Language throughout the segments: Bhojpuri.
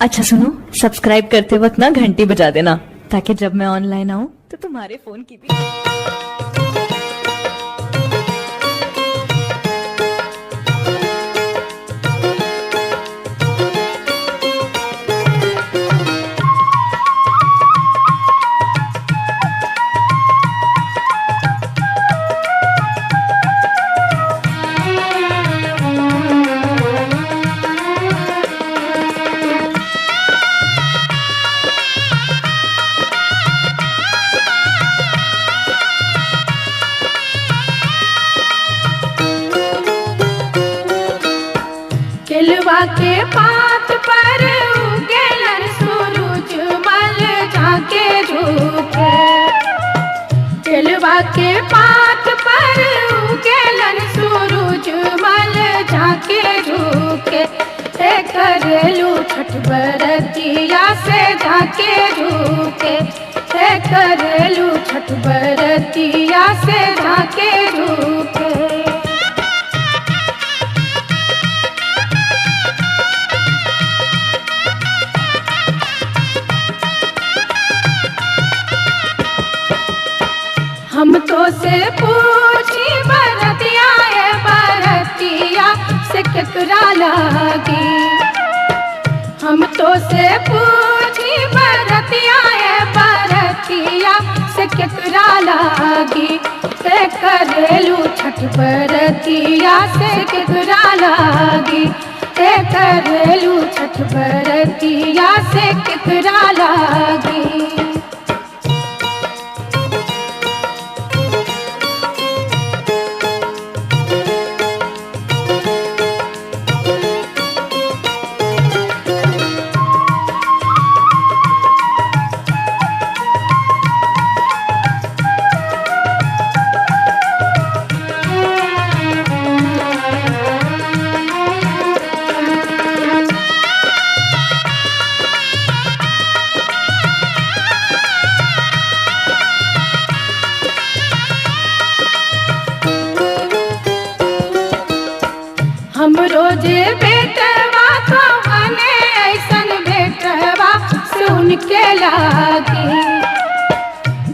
अच्छा सुनो, सब्सक्राइब करते वक्त ना घंटी बजा देना ताकि जब मैं ऑनलाइन आऊं तो तुम्हारे फोन की भी। केलवा के पात पर उगेलन सूरज मल झाके झुके। केलवा के पात पर उगेलन सूरज मल झाके झुके। करेलू छठ बरतिया से झाके झुके। करेलू छठ बरतिया से झाके झुके। हम तो से पूछी बरतिया है बरतिया से केकरा लागी। हम तो से पूछी बरतिया है बरतिया से केकरा लागी। करेलू छठ बरतिया से केकरा लागी। करेलू छठ बरतिया से केकरा लागी। हम रोजे बेटवा तो बने ऐसन बेटवा सुन के लागी।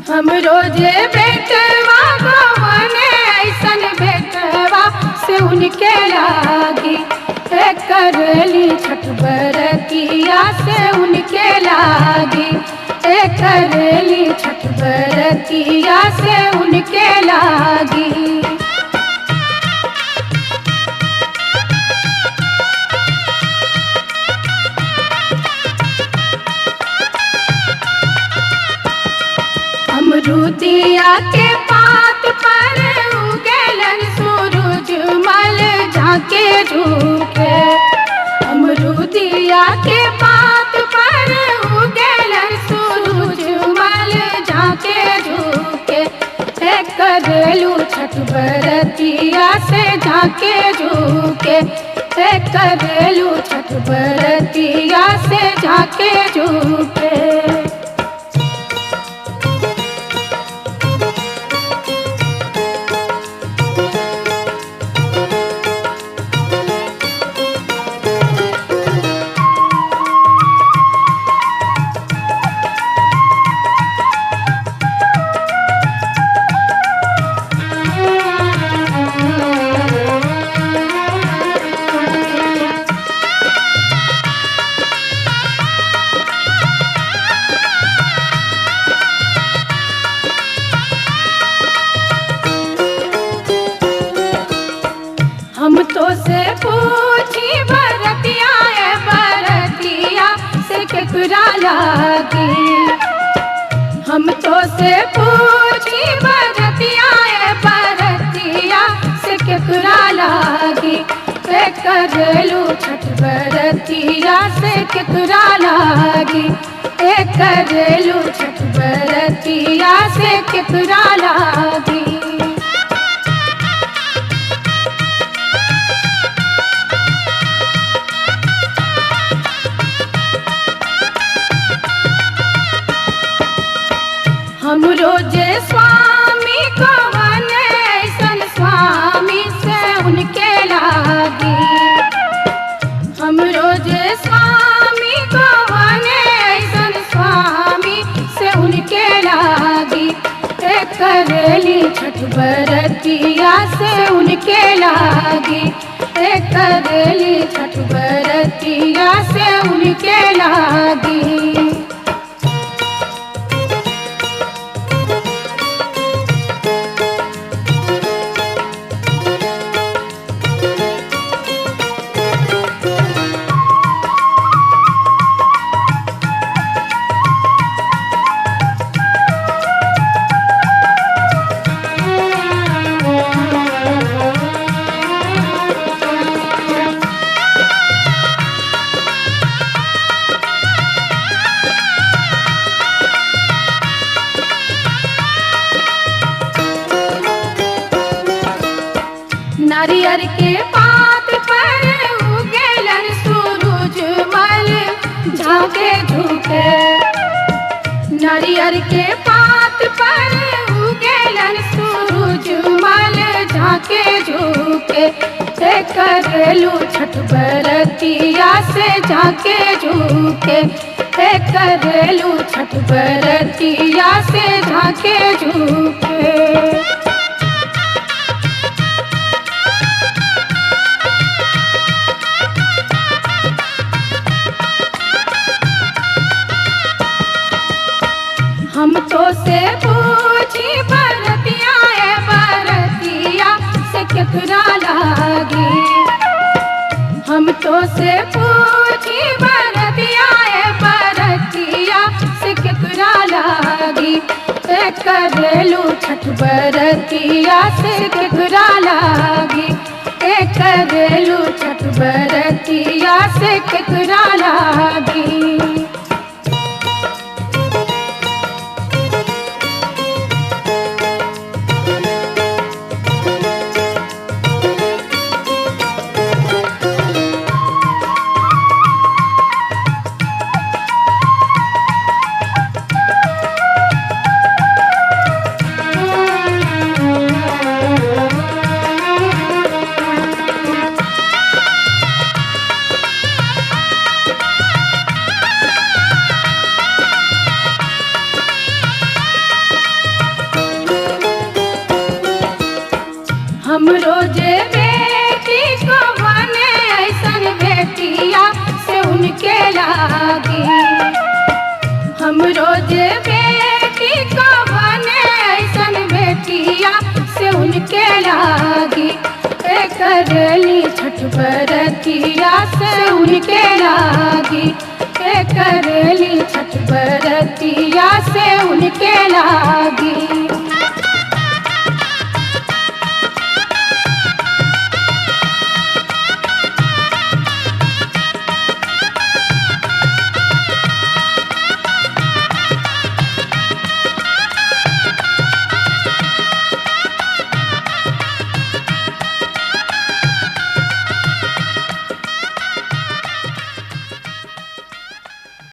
हम रोजे बेटवा तो बने ऐसन बेटवा सुन के लागी। करेली छठ बरतिया से उनके लागी। करेली छठ बरतिया से उनके लागी। अमरूदिया के पात पर उगेलन सूरज मल झाके झुके। अमरूदिया के पात पर उगेलन सूरज मल झाके झुके। करेलू छठ बरतिया से झाके झुके। करेलू छठ बरतिया से झाके झुके। हम तो से पूछी बरतिया है बरतिया से केकरा लागी। हम तो से पूछी बरतिया है बरतिया से केकरा लागी। करेलू छठ बरतिया से केकरा लागी। करेलू छठ बरतिया से केकरा लागी। हम रोजे स्वामी को बने ऐसन स्वामी से उनके लागी। हम रोजे स्वामी को करेली छठ बरतिया से उनके लागी। नारियर के पात पर उगेलन सूरज मल झाके झुके। नारियर के पात पर उगेलन सूरज मल झाके झुके। करेलू छठ बरतिया से झाके झुके। करेलू छठ बरतिया से झाके झुके। हम तो से पूछी बरतिया ए बरतिया से केकरा लागी। हम तो से पूछी बरतिया ए बरतिया से केकरा लागी। करेलू छठ बरतिया से केकरा लागी। करेलू छठ बरतिया से केकरा लागी। हम रोजे बेटी को बने ऐसन बेटिया से उनके लागी। हम रोजे बेटी को बने ऐसन बेटिया से उनके लागी। करेली छठ बरतिया से उनके लागी।